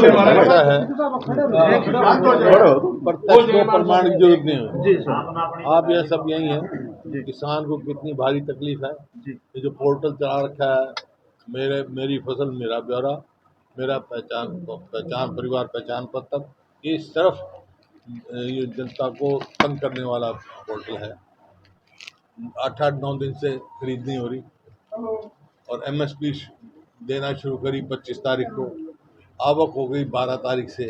ऐसा है प्रत्यक्ष को प्रमाण की जरूरत नहीं है। आप यह सब यही है, किसान को कितनी भारी तकलीफ है। ये जो पोर्टल चला रखा है, मेरी फसल मेरा ब्यौरा, मेरा पहचान परिवार पहचान पत्र, ये सिर्फ ये जनता को तंग करने वाला पोर्टल है। 8-9 दिन से खरीद नहीं हो रही और एमएसपी देना शुरू करी 25 तारीख को, आवक हो गई 12 तारीख से।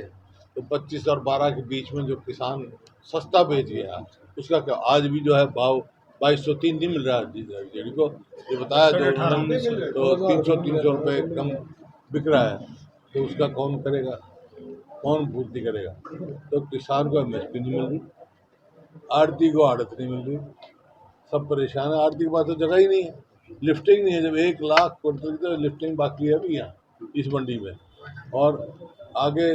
तो 25 और 12 के बीच में जो किसान सस्ता बेच गया उसका क्या, आज भी जो है भाव 2203 नहीं मिल रहा है जेडी को, ये बताया तो 300 रुपये कम बिक रहा है। तो उसका कौन करेगा, कौन पूर्ति करेगा। तो किसान को एमएसपी नहीं मिल रही, आड़ती को आड़त नहीं मिल रही, सब परेशान है। आड़ती के पास तो जगह ही नहीं है, लिफ्टिंग नहीं है। जब 1 लाख क्विंटल की तो लिफ्टिंग बाकी है अभी यहाँ इस मंडी में, और आगे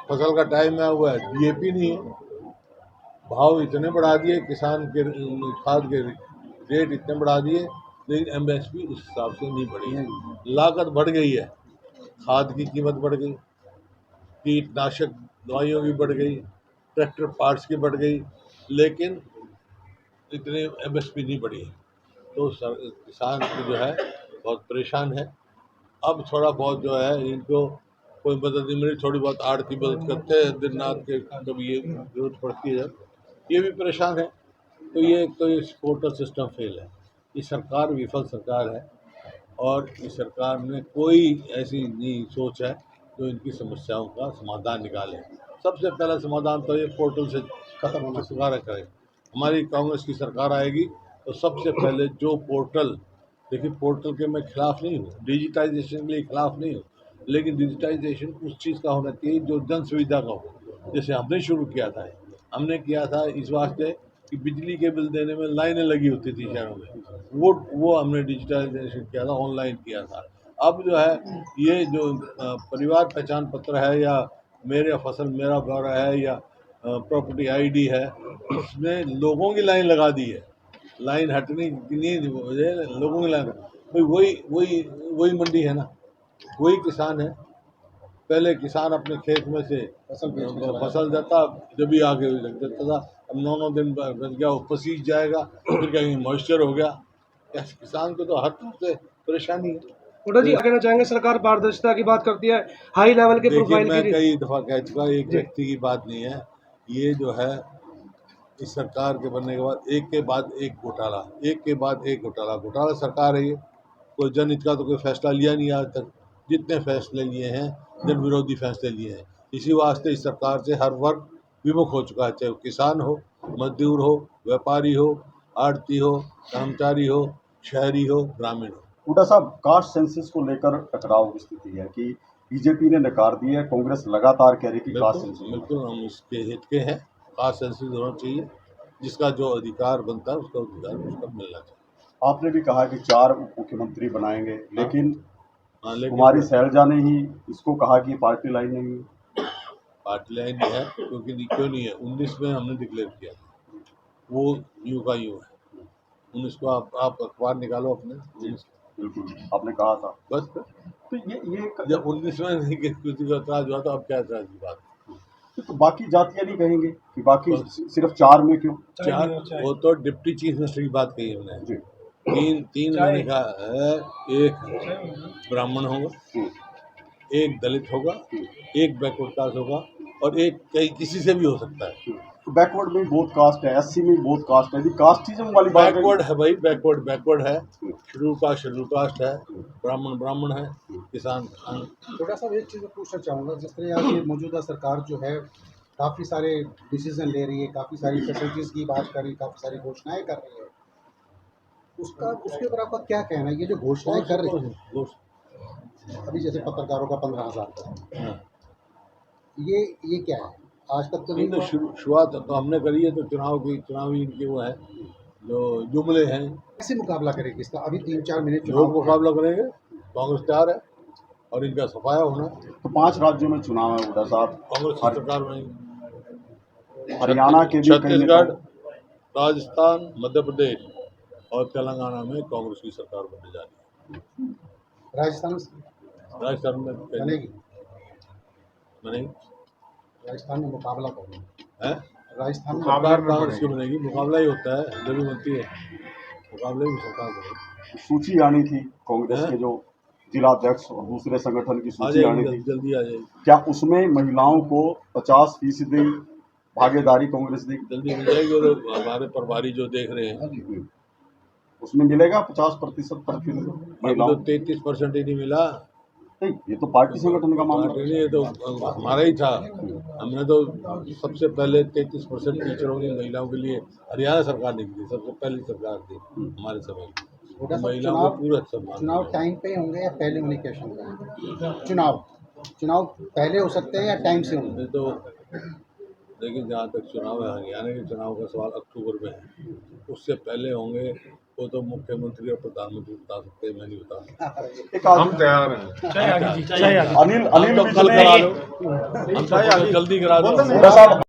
फसल का टाइम आया हुआ है, डीएपी नहीं है। भाव इतने बढ़ा दिए, किसान के खाद के रेट इतने बढ़ा दिए, लेकिन एमएसपी उस हिसाब से नहीं बढ़ी है। लागत बढ़ गई है, खाद की कीमत बढ़ गई, कीटनाशक दवाइयों की बढ़ गई, ट्रैक्टर पार्ट्स की बढ़ गई, लेकिन इतने एमएसपी नहीं बढ़ी है। तो किसान की जो है बहुत परेशान है। अब थोड़ा बहुत जो है इनको कोई मदद नहीं मिली, थोड़ी बहुत आड़ती मदद करते हैं दिन रात के, जब ये जरूरत पड़ती है जब, ये भी परेशान है। तो ये पोर्टल सिस्टम फेल है, ये सरकार विफल सरकार है, और इस सरकार में कोई ऐसी नहीं सोच है जो इनकी समस्याओं का समाधान निकाले। सबसे पहला समाधान तो ये पोर्टल से खत्म होना सुधार करें। हमारी कांग्रेस की सरकार आएगी तो सबसे पहले जो पोर्टल, देखिए पोर्टल के मैं खिलाफ नहीं हूँ, डिजिटाइजेशन के लिए खिलाफ नहीं हूँ, लेकिन डिजिटाइजेशन उस चीज़ का होना चाहिए जो जन सुविधा का हो। जैसे हमने शुरू किया था, हमने किया था इस वास्ते कि बिजली के बिल देने में लाइनें लगी होती थी शहरों में, वो हमने डिजिटाइजेशन किया था, ऑनलाइन किया था। अब जो है ये जो परिवार पहचान पत्र है, या मेरे फसल मेरा ब्यौरा है, या प्रॉपर्टी आईडी है, इसमें लोगों की लाइन लगा दी है। लाइन हटनी नहीं, लोगों की लाइन, भाई वही मंडी है ना, वही किसान है। पहले किसान अपने खेत में से फसल देता, जब भी आगे लग जाता था। अब 9-9 दिन बच गया, वो पसीज जाएगा, फिर कहीं मॉइस्चर हो गया। किसान को तो हर तरह से परेशानी है। हुड्डा जी, कहना चाहेंगे सरकार पारदर्शिता की बात करती है, हाई लेवल के प्रोफाइल की। मैं कई दफा कह चुका, एक व्यक्ति की बात नहीं है ये, जो है इस सरकार के बनने के बाद एक के बाद एक घोटाला, एक के बाद एक घोटाला सरकार है ये। कोई जनहित का तो कोई फैसला लिया नहीं आज तक, जितने फैसले लिए हैं जन विरोधी फैसले लिए हैं। इसी वास्ते इस सरकार से हर वर्ग विमुख हो चुका है, चाहे किसान हो, मजदूर हो, व्यापारी हो, आड़ती हो, कर्मचारी हो, शहरी हो, ग्रामीण हो। हुड्डा साहब, कास्ट सेंसस को लेकर टकराव की स्थिति है कि बीजेपी ने नकार दी है, कांग्रेस लगातार कह रही कि कास्ट सेंसस। बिल्कुल हम इसके हित के हैं, कास्ट सेंसस होना चाहिए, जिसका जो अधिकार बनता है उसका अधिकार उसका मिलना चाहिए। आपने भी कहा कि 4 मुख्यमंत्री बनाएंगे, लेकिन लेकिन कुमारी शैलजा ने ही इसको कहा कि पार्टी लाइन नहीं है। पार्टी लाइन नहीं है, क्योंकि क्यों नहीं है, 19 में हमने डिक्लेयर किया, वो यूं का यूं है। 19 को आप अखबार निकालो अपने, बिल्कुल आपने कहा था। बस तो ये जब 19 में नहीं किसी को ऐतराज हुआ तो अब क्या ऐतराज की बात। तो बाकी जातियां नहीं कहेंगे कि बाकी सिर्फ 4 में क्यों? 4 वो तो डिप्टी चीफ मिनिस्टर की बात कही हमने। तीन मैंने कहा है, एक ब्राह्मण होगा, एक दलित होगा, एक बैकवर्ड कास्ट होगा, और एक किसी से भी हो सकता है। तो बैकवर्ड में बहुत कास्ट है, एससी में बहुत कास्ट है, कास्टिज्म वाली बात बैकवर्ड है भाई, बैकवर्ड है, शेड्यूल कास्ट है, ब्राह्मण है, किसान। थोड़ा सा एक चीज़ पूछना चाहूँगा, जिस तरह आज ये मौजूदा सरकार जो है काफ़ी सारे डिसीजन ले रही है, काफ़ी सारी फैसिलिटीज़ की बात कर रही है, काफ़ी सारी घोषणाएं कर रही है, उसके ऊपर आपका क्या कहना है? ये जो घोषणाएं कर रही है अभी, जैसे पत्रकारों का 15,000 का, ये क्या है? आज तक तो नहीं। तो शुरुआत तो हमने करी है, तो चुनावी इनके वो है जो जुमले हैं। कैसे मुकाबला करेगी इसका? अभी 3-4 महीने लोग मुकाबला करेंगे, कांग्रेस तैयार है, और इनका सफाया होना। तो 5 राज्यों में चुनाव है हुड्डा साहब, कांग्रेस की सरकार बनेगी। हरियाणा के भी, छत्तीसगढ़, राजस्थान, मध्य प्रदेश और तेलंगाना में कांग्रेस की सरकार बनने जा रही है। राजस्थान में बनेगी। बनेगी। राजस्थान में मुकाबला कौन है राजस्थान में सरकार कांग्रेस की बनेगी, मुकाबला ही होता है जब भी बनती है, मुकाबले में सरकार बनेगी। सूची आनी थी कांग्रेस के जो जिलाध्यक्ष और दूसरे संगठन की आ सूची आनी जाएगी, थी, जल्दी आ जाएगी, क्या उसमें महिलाओं को 50% भागीदारी कांग्रेस देगी? जल्दी मिल जाएगी। और हमारे प्रभारी जो देख रहे हैं, उसमें मिलेगा 50% पर फिर अभी महिलाओं तो 33% ही नहीं मिला। नहीं, ये तो पार्टी संगठन का मामला पार्टी नहीं, ये तो हमारा ही था। हमने तो सबसे पहले 33% टीचरों की महिलाओं के लिए हरियाणा सरकार ने दी, सबसे पहली सरकार थी हमारे समय की। छोटा सा महिलाओं को पूरा सम्मान चुनाव मिला। टाइम पे होंगे या पहले होने की आशंका है? चुनाव पहले हो सकते हैं या टाइम से होंगे? ये तो लेकिन जहाँ तक चुनाव है, हरियाणा के चुनाव का सवाल अक्टूबर में है, उससे पहले होंगे वो तो मुख्यमंत्री और प्रधानमंत्री बता सकते हैं, मैं नहीं बता सकता। एक आदमी तैयार हैं, अनिल हम तो विज कल ने करा दो, हम तो जल्दी करा दो। थोड़ा सा